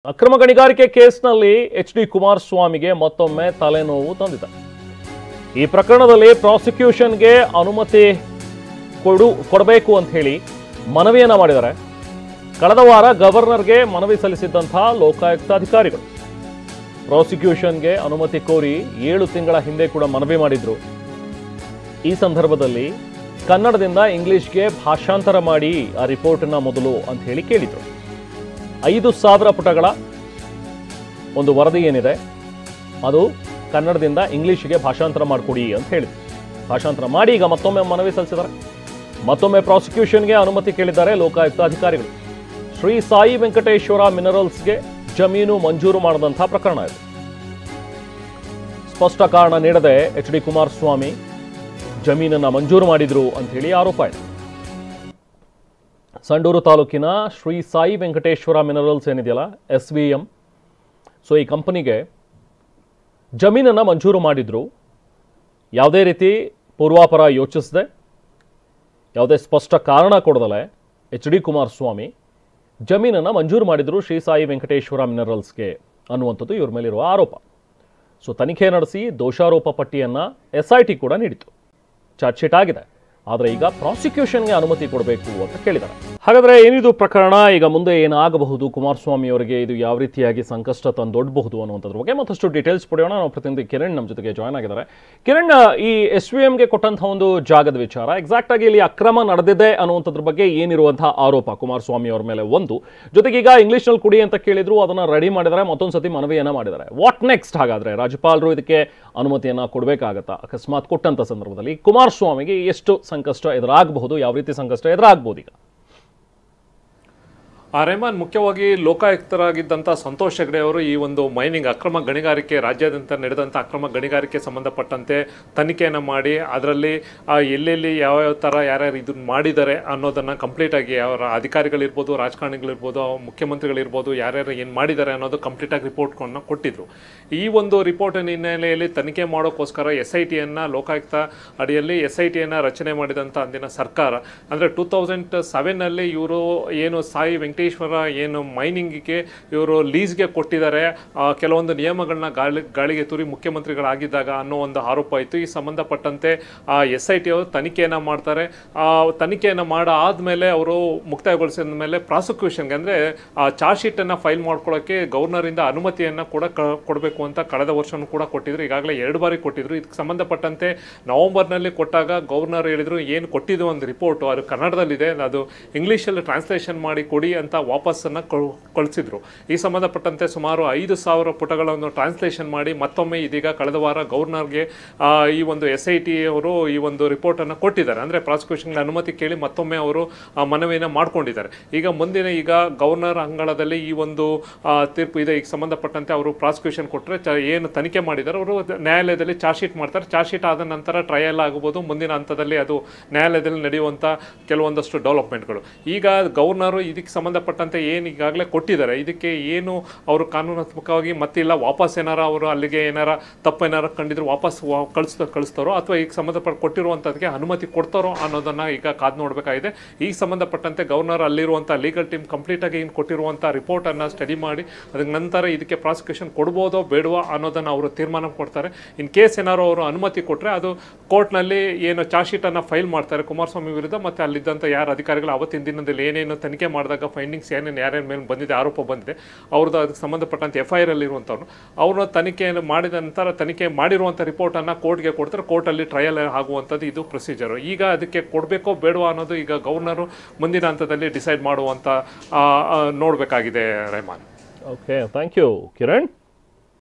ಅಕ್ರಮ ಗಣಿಗಾರಿಕೆ ಕೇಸ್ನಲ್ಲಿ ಎಚ್.ಡಿ. ಕುಮಾರಸ್ವಾಮಿಗೆ ಮತ್ತೊಮ್ಮೆ ತಲೆನೋವು ತಂದಿದೆ. ಈ ಪ್ರಕರಣದಲ್ಲಿ ಪ್ರಾಸಿಕ್ಯೂಷನ್ಗೆ ಅನುಮತಿ ಕೊಡಬೇಕು ಅಂತ ಹೇಳಿ ಮನವಿಯನ್ನ ಮಾಡಿದ್ದಾರೆ. ಕಳೆದ ವಾರ ಗವರ್ನರ್ಗೆ ಮನವಿ ಸಲ್ಲಿಸಿದ್ದಂತಹ ಲೋಕಾಯುಕ್ತ ಅಧಿಕಾರಿಗಳು ಪ್ರಾಸಿಕ್ಯೂಷನ್ಗೆ ಅನುಮತಿ ಕೋರಿ 7 ತಿಂಗಳ ಹಿಂದೆ ಕೂಡ ಮನವಿ ಮಾಡಿದ್ರು. ಈ ಸಂದರ್ಭದಲ್ಲಿ ಕನ್ನಡದಿಂದ ಇಂಗ್ಲಿಷ್ಗೆ ಭಾಷಾಂತರ ಮಾಡಿ ಆ ರಿಪೋರ್ಟ್ ಅನ್ನ ಮೊದಲು ಅಂತ ಹೇಳಿ ಕೇಳಿದ್ರು. 5,000 ಪುಟಗಳ ಒಂದು ವರದಿ ಏನಿದೆ ಅದು ಕನ್ನಡದಿಂದ ಇಂಗ್ಲಿಷ್ಗೆ ಭಾಷಾಂತರ ಮಾಡಿಕೊಡಿ ಅಂತ ಹೇಳಿದ್ರು. ಭಾಷಾಂತರ ಮಾಡಿ ಈಗ ಮತ್ತೊಮ್ಮೆ ಮನವಿ ಸಲ್ಲಿಸಿದ್ದಾರೆ. ಮತ್ತೊಮ್ಮೆ ಪ್ರಾಸಿಕ್ಯೂಷನ್ಗೆ ಅನುಮತಿ ಕೇಳಿದ್ದಾರೆ ಲೋಕಾಯುಕ್ತ ಅಧಿಕಾರಿಗಳು. ಶ್ರೀ ಸಾಯಿ ವೆಂಕಟೇಶ್ವರ ಮಿನರಲ್ಸ್ಗೆ ಜಮೀನು ಮಂಜೂರು ಮಾಡದಂತಹ ಪ್ರಕರಣ ಇದು. ಸ್ಪಷ್ಟ ಕಾರಣ ನೀಡದೆ ಎಚ್.ಡಿ. ಕುಮಾರಸ್ವಾಮಿ ಜಮೀನನ್ನ ಮಂಜೂರು ಮಾಡಿದ್ರು ಅಂತ ಹೇಳಿ ಆರೋಪ ಇದೆ. ಸಂಡೂರು ತಾಲೂಕಿನ ಶ್ರೀ ಸಾಯಿ ವೆಂಕಟೇಶ್ವರ ಮಿನರಲ್ಸ್ ಏನಿದೆಯಲ್ಲ SVM, ಸೊ ಈ ಕಂಪನಿಗೆ ಜಮೀನನ್ನು ಮಂಜೂರು ಮಾಡಿದ್ರು. ಯಾವುದೇ ರೀತಿ ಪೂರ್ವಾಪರ ಯೋಚಿಸದೆ, ಯಾವುದೇ ಸ್ಪಷ್ಟ ಕಾರಣ ಕೊಡದಲೆ ಎಚ್.ಡಿ. ಕುಮಾರಸ್ವಾಮಿ ಜಮೀನನ್ನು ಮಂಜೂರು ಮಾಡಿದ್ರು ಶ್ರೀ ಸಾಯಿ ವೆಂಕಟೇಶ್ವರ ಮಿನರಲ್ಸ್ಗೆ ಅನ್ನುವಂಥದ್ದು ಇವ್ರ ಮೇಲಿರುವ ಆರೋಪ. ಸೊ ತನಿಖೆ ನಡೆಸಿ ದೋಷಾರೋಪ ಪಟ್ಟಿಯನ್ನು SIT ಕೂಡ ನೀಡಿತು. ಚಾರ್ಜ್ ಶೀಟ್ ಆಗಿದೆ. ಆದರೆ ಈಗ ಪ್ರಾಸಿಕ್ಯೂಷನ್ಗೆ ಅನುಮತಿ ಕೊಡಬೇಕು ಅಂತ ಕೇಳಿದ್ದಾರೆ. ಹಾಗಾದರೆ ಏನಿದು ಪ್ರಕರಣ, ಈಗ ಮುಂದೆ ಏನಾಗಬಹುದು, ಕುಮಾರಸ್ವಾಮಿ ಅವರಿಗೆ ಇದು ಯಾವ ರೀತಿಯಾಗಿ ಸಂಕಷ್ಟ ತಂದೊಡ್ಡಬಹುದು ಅನ್ನುವಂಥದ್ರ ಬಗ್ಗೆ ಮತ್ತಷ್ಟು ಡೀಟೇಲ್ಸ್ ಪಡೆಯೋಣ. ನಾವು ಪ್ರತಿನಿಧಿ ಕಿರಣ್ ನಮ್ಮ ಜೊತೆಗೆ ಜಾಯ್ನ್ ಆಗಿದ್ದಾರೆ. ಕಿರಣ್, ಈ SVMಗೆ ಕೊಟ್ಟಂತಹ ಒಂದು ಜಾಗದ ವಿಚಾರ, ಎಕ್ಸಾಕ್ಟ್ ಆಗಿ ಇಲ್ಲಿ ಅಕ್ರಮ ನಡೆದಿದೆ ಅನ್ನುವಂಥದ್ರ ಬಗ್ಗೆ ಏನಿರುವಂತಹ ಆರೋಪ ಕುಮಾರಸ್ವಾಮಿ ಅವರ ಮೇಲೆ ಒಂದು, ಜೊತೆಗೆ ಈಗ ಇಂಗ್ಲಿಷ್ನಲ್ಲಿ ಕುಡಿ ಅಂತ ಕೇಳಿದ್ರು, ಅದನ್ನ ರೆಡಿ ಮಾಡಿದರೆ ಮತ್ತೊಂದು ಸತಿ ಮನವಿಯನ್ನ ಮಾಡಿದ್ದಾರೆ. What next? ಹಾಗಾದ್ರೆ ರಾಜ್ಯಪಾಲರು ಇದಕ್ಕೆ ಅನುಮತಿಯನ್ನ ಕೊಡಬೇಕಾಗತ್ತಾ? ಅಕಸ್ಮಾತ್ ಕೊಟ್ಟಂತ ಸಂದರ್ಭದಲ್ಲಿ ಕುಮಾರಸ್ವಾಮಿಗೆ ಎಷ್ಟು ಸಂಕಷ್ಟ ಎದುರಾಗಬಹುದು, ಯಾವ ರೀತಿ ಸಂಕಷ್ಟ ಎದುರಾಗಬಹುದು? ಈಗ ರೆಹಮಾನ್, ಮುಖ್ಯವಾಗಿ ಲೋಕಾಯುಕ್ತರಾಗಿದ್ದಂಥ ಸಂತೋಷ್ ಹೆಗ್ಡೆ ಅವರು ಈ ಒಂದು ಮೈನಿಂಗ್ ಅಕ್ರಮ ಗಣಿಗಾರಿಕೆ, ರಾಜ್ಯಾದ್ಯಂತ ನಡೆದಂಥ ಅಕ್ರಮ ಗಣಿಗಾರಿಕೆ ಸಂಬಂಧಪಟ್ಟಂತೆ ತನಿಖೆಯನ್ನು ಮಾಡಿ ಅದರಲ್ಲಿ ಎಲ್ಲೆಲ್ಲಿ ಯಾವ್ಯಾವ ಥರ ಯಾರ್ಯಾರು ಇದನ್ನು ಮಾಡಿದ್ದಾರೆ ಅನ್ನೋದನ್ನು ಕಂಪ್ಲೀಟಾಗಿ ಅವರ ಅಧಿಕಾರಿಗಳಿರ್ಬೋದು, ರಾಜಕಾರಣಿಗಳಿರ್ಬೋದು, ಮುಖ್ಯಮಂತ್ರಿಗಳಿರ್ಬೋದು, ಯಾರ್ಯಾರು ಏನು ಮಾಡಿದ್ದಾರೆ ಅನ್ನೋದು ಕಂಪ್ಲೀಟಾಗಿ ರಿಪೋರ್ಟ್ಗಳನ್ನು ಕೊಟ್ಟಿದ್ರು. ಈ ಒಂದು ರಿಪೋರ್ಟಿನ ಹಿನ್ನೆಲೆಯಲ್ಲಿ ತನಿಖೆ ಮಾಡೋಕ್ಕೋಸ್ಕರ SITಯನ್ನು, ಲೋಕಾಯುಕ್ತ ಅಡಿಯಲ್ಲಿ SITಯನ್ನು ರಚನೆ ಮಾಡಿದಂಥ ಅಂದಿನ ಸರ್ಕಾರ, ಅಂದರೆ 2007ನಲ್ಲಿ ಇವರು ಏನು ಸಾಯಿ ವೆಂಕಟೇಶ್ವರ ಏನು ಮೈನಿಂಗಿಗೆ ಇವರು ಲೀಸ್ಗೆ ಕೊಟ್ಟಿದ್ದಾರೆ, ಕೆಲವೊಂದು ನಿಯಮಗಳನ್ನ ಗಾಳಿಗೆ ತೂರಿ ಮುಖ್ಯಮಂತ್ರಿಗಳಾಗಿದ್ದಾಗ ಅನ್ನೋ ಒಂದು ಆರೋಪ ಇತ್ತು. ಈ ಸಂಬಂಧಪಟ್ಟಂತೆ SIT ಅವರು ತನಿಖೆಯನ್ನು ಮಾಡ್ತಾರೆ. ತನಿಖೆಯನ್ನು ಆದಮೇಲೆ ಅವರು ಮುಕ್ತಾಯಗೊಳಿಸಿದ ಮೇಲೆ ಪ್ರಾಸಿಕ್ಯೂಷನ್ಗೆ, ಅಂದರೆ ಚಾರ್ಜ್ ಶೀಟನ್ನು ಫೈಲ್ ಮಾಡ್ಕೊಳ್ಳೋಕ್ಕೆ ಗವರ್ನರಿಂದ ಅನುಮತಿಯನ್ನು ಕೂಡ ಕೊಡಬೇಕು ಅಂತ ಕಳೆದ ವರ್ಷನೂ ಕೂಡ ಕೊಟ್ಟಿದ್ರು. ಈಗಾಗಲೇ 2 ಬಾರಿ ಕೊಟ್ಟಿದ್ರು. ಇದಕ್ಕೆ ಸಂಬಂಧಪಟ್ಟಂತೆ ನವೆಂಬರ್ನಲ್ಲಿ ಕೊಟ್ಟಾಗ ಗವರ್ನರ್ ಹೇಳಿದ್ರು, ಏನು ಕೊಟ್ಟಿದ್ದು ಒಂದು ರಿಪೋರ್ಟು ಅದು ಕನ್ನಡದಲ್ಲಿದೆ, ಅದು ಇಂಗ್ಲೀಷಲ್ಲಿ ಟ್ರಾನ್ಸ್ಲೇಷನ್ ಮಾಡಿ ಕೊಡಿ ಅಂತ ವಾಪಸ್ಸನ್ನು ಕಳಿಸಿದ್ರು. ಈ ಸಂಬಂಧಪಟ್ಟಂತೆ ಸುಮಾರು 5,000 ಪುಟಗಳನ್ನು ಟ್ರಾನ್ಸ್ಲೇಷನ್ ಮಾಡಿ ಮತ್ತೊಮ್ಮೆ ಇದೀಗ ಕಳೆದ ವಾರ ಗವರ್ನರ್ಗೆ ಈ ಒಂದು SIT ಅವರು ಈ ಒಂದು ರಿಪೋರ್ಟನ್ನು ಕೊಟ್ಟಿದ್ದಾರೆ. ಅಂದರೆ ಪ್ರಾಸಿಕ್ಯೂಷನ್ಗೆ ಅನುಮತಿ ಕೇಳಿ ಮತ್ತೊಮ್ಮೆ ಅವರು ಮನವಿಯನ್ನು ಮಾಡ್ಕೊಂಡಿದ್ದಾರೆ. ಈಗ ಗವರ್ನರ್ ಅಂಗಳದಲ್ಲಿ ಈ ಒಂದು ತೀರ್ಪು ಇದೆ. ಈಗ ಸಂಬಂಧಪಟ್ಟಂತೆ ಅವರು ಪ್ರಾಸಿಕ್ಯೂಷನ್ ಕೊಟ್ಟರೆ ಏನು ತನಿಖೆ ಮಾಡಿದ್ದಾರೆ ಅವರು ನ್ಯಾಯಾಲಯದಲ್ಲಿ ಚಾರ್ಜ್ ಶೀಟ್ ಮಾಡ್ತಾರೆ. ಚಾರ್ಜ್ ಶೀಟ್ ಆದ ನಂತರ ಟ್ರಯಲ್ ಆಗ್ಬೋದು, ಮುಂದಿನ ಹಂತದಲ್ಲಿ ಅದು ನ್ಯಾಯಾಲಯದಲ್ಲಿ ನಡೆಯುವಂಥ ಕೆಲವೊಂದಷ್ಟು ಡೆವಲಪ್ಮೆಂಟ್ಗಳು. ಈಗ ಗವರ್ನರು ಇದಕ್ಕೆ ಸಂಬಂಧಪಟ್ಟಂತೆ ಏನು ಈಗಾಗಲೇ ಕೊಟ್ಟಿದ್ದಾರೆ, ಇದಕ್ಕೆ ಏನು ಅವರು ಕಾನೂನಾತ್ಮಕವಾಗಿ ಮತ್ತಿಲ್ಲ ವಾಪಸ್ ಏನಾರ ಅವರು ಅಲ್ಲಿಗೆ ಏನಾರ ತಪ್ಪೇನಾರ ಕಂಡಿದ್ರು ವಾಪಸ್ ಕಳಿಸ್ತಾರೋ ಅಥವಾ ಈಗ ಸಂಬಂಧಪಟ್ಟ ಕೊಟ್ಟಿರುವಂಥದ್ದಕ್ಕೆ ಅನುಮತಿ ಕೊಡ್ತಾರೋ ಅನ್ನೋದನ್ನು ಈಗ ಕಾದು ನೋಡಬೇಕಾಗಿದೆ. ಈಗ ಸಂಬಂಧಪಟ್ಟಂತೆ ಗವರ್ನರ್ ಅಲ್ಲಿರುವಂಥ ಲೀಗಲ್ ಟೀಮ್ ಕಂಪ್ಲೀಟಾಗಿ ಏನು ಕೊಟ್ಟಿರುವಂಥ ರಿಪೋರ್ಟನ್ನು ಸ್ಟಡಿ ಮಾಡಿ ಅದಕ್ಕೆ ನಂತರ ಇದಕ್ಕೆ ಪ್ರಾಸಿಕ್ಯೂಷನ್ ಕೊಡ್ಬೋದೋ ಬೇಡವೋ ಅನ್ನೋದನ್ನು ಅವರು ತೀರ್ಮಾನ ಕೊಡ್ತಾರೆ. ಇನ್ ಕೇಸ್ ಏನಾರು ಅವರು ಅನುಮತಿ ಕೊಟ್ಟರೆ ಅದು ಕೋರ್ಟ್ನಲ್ಲಿ ಏನು ಚಾರ್ಜ್ ಶೀಟನ್ನು ಫೈಲ್ ಮಾಡ್ತಾರೆ ಕುಮಾರಸ್ವಾಮಿ ವಿರುದ್ಧ, ಮತ್ತು ಅಲ್ಲಿದ್ದಂಥ ಯಾರು ಅಧಿಕಾರಿಗಳು ಅವತ್ತಿನ ದಿನದಲ್ಲಿ ಏನೇನು ತನಿಖೆ ಮಾಡಿದಾಗ ಫೈಂಡಿಂಗ್ಸ್ ಏನೇನು ಯಾರ್ಯಾರ ಮೇಲೆ ಬಂದಿದೆ, ಆರೋಪ ಬಂದಿದೆ, ಅವ್ರದ್ದು ಅದಕ್ಕೆ ಸಂಬಂಧಪಟ್ಟಂತೆ FIR ಅಲ್ಲಿರುವಂಥವ್ರು ಅವ್ರನ್ನ ತನಿಖೆಯನ್ನು ಮಾಡಿದ ನಂತರ ತನಿಖೆ ಮಾಡಿರುವಂಥ ರಿಪೋರ್ಟನ್ನು ಕೋರ್ಟ್ಗೆ ಕೊಡ್ತಾರೆ. ಕೋರ್ಟಲ್ಲಿ ಟ್ರಯಲ್ ಆಗುವಂಥದ್ದು ಇದು ಪ್ರೊಸೀಜರು. ಈಗ ಅದಕ್ಕೆ ಕೊಡಬೇಕೋ ಬೇಡವೋ ಅನ್ನೋದು ಈಗ ಗವರ್ನರು ಮುಂದಿನ ಹಂತದಲ್ಲಿ ಡಿಸೈಡ್ ಮಾಡುವಂಥ ನೋಡಬೇಕಾಗಿದೆ. Rehman. Okay, thank you Kiran.